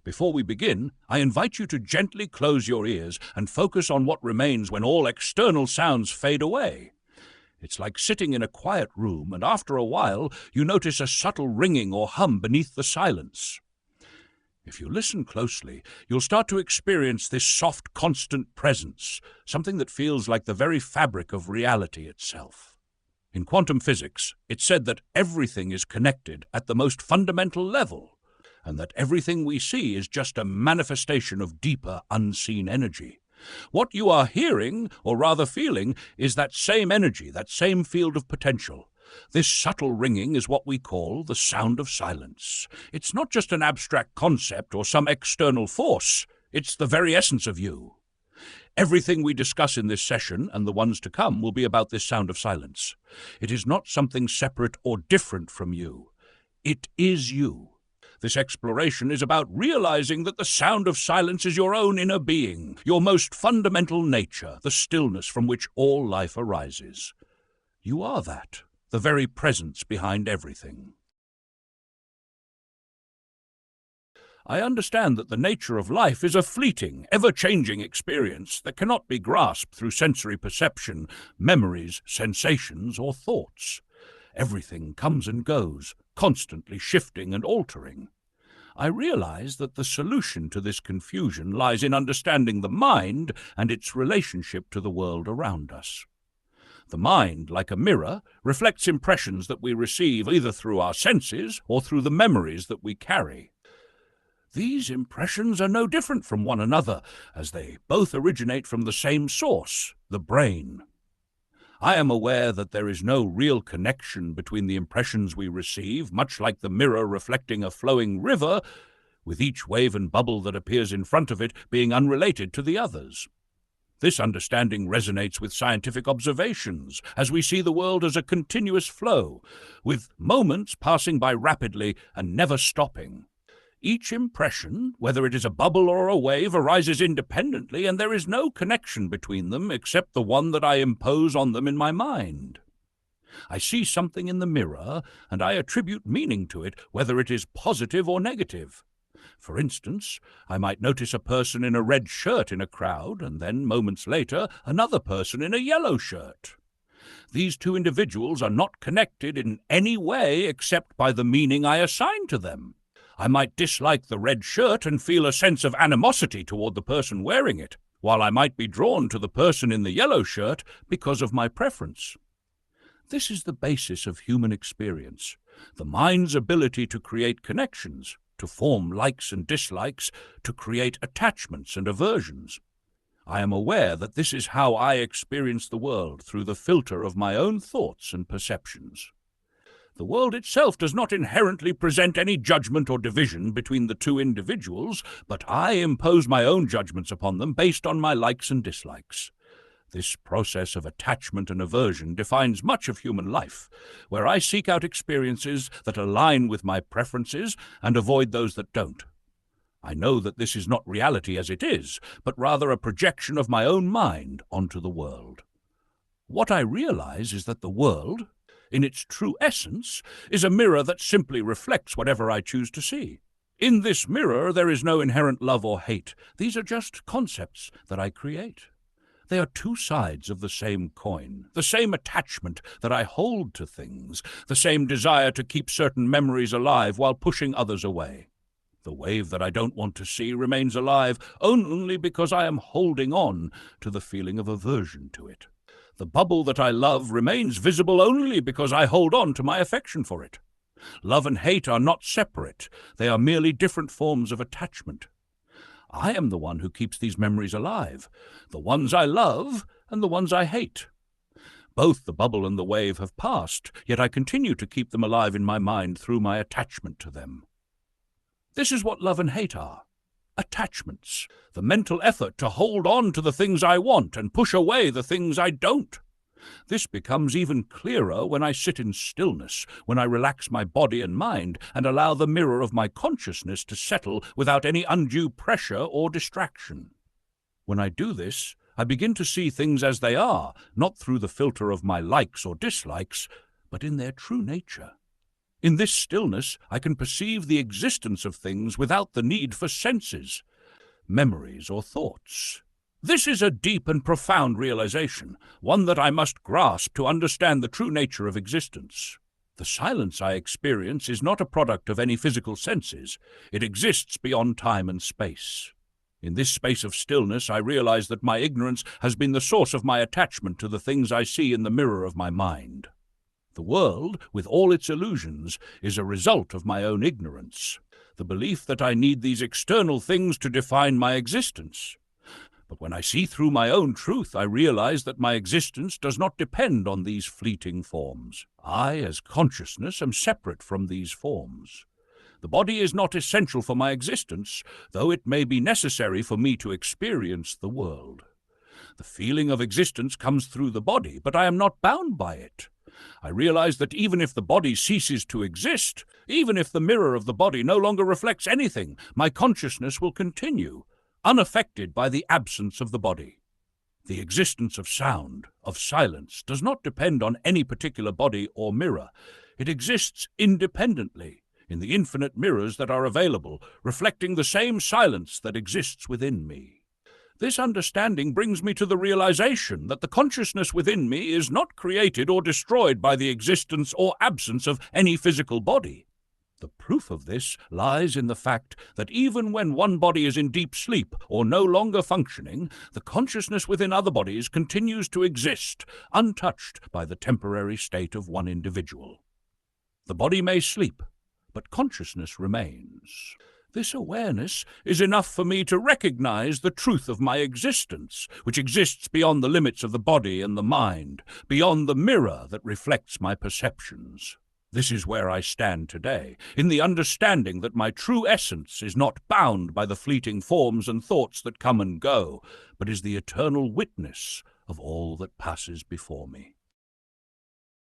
Before we begin, I invite you to gently close your ears and focus on what remains when all external sounds fade away. It's like sitting in a quiet room, and after a while, you notice a subtle ringing or hum beneath the silence. If you listen closely, you'll start to experience this soft, constant presence, something that feels like the very fabric of reality itself. In quantum physics, it's said that everything is connected at the most fundamental level, and that everything we see is just a manifestation of deeper, unseen energy. What you are hearing, or rather feeling, is that same energy, that same field of potential. This subtle ringing is what we call the sound of silence. It's not just an abstract concept or some external force. It's the very essence of you. Everything we discuss in this session, and the ones to come, will be about this sound of silence. It is not something separate or different from you. It is you. This exploration is about realizing that the sound of silence is your own inner being, your most fundamental nature, the stillness from which all life arises. You are that, the very presence behind everything. I understand that the nature of life is a fleeting, ever-changing experience that cannot be grasped through sensory perception, memories, sensations, or thoughts. Everything comes and goes, constantly shifting and altering. I realize that the solution to this confusion lies in understanding the mind and its relationship to the world around us. The mind, like a mirror, reflects impressions that we receive either through our senses or through the memories that we carry. These impressions are no different from one another, as they both originate from the same source, the brain. I am aware that there is no real connection between the impressions we receive, much like the mirror reflecting a flowing river, with each wave and bubble that appears in front of it being unrelated to the others. This understanding resonates with scientific observations, as we see the world as a continuous flow, with moments passing by rapidly and never stopping. Each impression, whether it is a bubble or a wave, arises independently, and there is no connection between them except the one that I impose on them in my mind. I see something in the mirror, and I attribute meaning to it, whether it is positive or negative. For instance, I might notice a person in a red shirt in a crowd, and then, moments later, another person in a yellow shirt. These two individuals are not connected in any way except by the meaning I assign to them. I might dislike the red shirt and feel a sense of animosity toward the person wearing it, while I might be drawn to the person in the yellow shirt because of my preference. This is the basis of human experience, the mind's ability to create connections, to form likes and dislikes, to create attachments and aversions. I am aware that this is how I experience the world, through the filter of my own thoughts and perceptions. The world itself does not inherently present any judgment or division between the two individuals, but I impose my own judgments upon them based on my likes and dislikes. This process of attachment and aversion defines much of human life, where I seek out experiences that align with my preferences and avoid those that don't. I know that this is not reality as it is, but rather a projection of my own mind onto the world. What I realize is that the world, in its true essence, is a mirror that simply reflects whatever I choose to see. In this mirror, there is no inherent love or hate. These are just concepts that I create. They are two sides of the same coin, the same attachment that I hold to things, the same desire to keep certain memories alive while pushing others away. The wave that I don't want to see remains alive only because I am holding on to the feeling of aversion to it. The bubble that I love remains visible only because I hold on to my affection for it. Love and hate are not separate. They are merely different forms of attachment. I am the one who keeps these memories alive, the ones I love and the ones I hate. Both the bubble and the wave have passed, yet I continue to keep them alive in my mind through my attachment to them. This is what love and hate are. Attachments, the mental effort to hold on to the things I want and push away the things I don't. This becomes even clearer when I sit in stillness, when I relax my body and mind and allow the mirror of my consciousness to settle without any undue pressure or distraction. When I do this, I begin to see things as they are, not through the filter of my likes or dislikes, but in their true nature. In this stillness, I can perceive the existence of things without the need for senses, memories, or thoughts. This is a deep and profound realization, one that I must grasp to understand the true nature of existence. The silence I experience is not a product of any physical senses. It exists beyond time and space. In this space of stillness, I realize that my ignorance has been the source of my attachment to the things I see in the mirror of my mind. The world, with all its illusions, is a result of my own ignorance, the belief that I need these external things to define my existence. But when I see through my own truth, I realize that my existence does not depend on these fleeting forms. I, as consciousness, am separate from these forms. The body is not essential for my existence, though it may be necessary for me to experience the world. The feeling of existence comes through the body, but I am not bound by it. I realize that even if the body ceases to exist, even if the mirror of the body no longer reflects anything, my consciousness will continue, unaffected by the absence of the body. The existence of sound, of silence, does not depend on any particular body or mirror. It exists independently, in the infinite mirrors that are available, reflecting the same silence that exists within me. This understanding brings me to the realization that the consciousness within me is not created or destroyed by the existence or absence of any physical body. The proof of this lies in the fact that even when one body is in deep sleep or no longer functioning, the consciousness within other bodies continues to exist, untouched by the temporary state of one individual. The body may sleep, but consciousness remains. This awareness is enough for me to recognize the truth of my existence, which exists beyond the limits of the body and the mind, beyond the mirror that reflects my perceptions. This is where I stand today, in the understanding that my true essence is not bound by the fleeting forms and thoughts that come and go, but is the eternal witness of all that passes before me.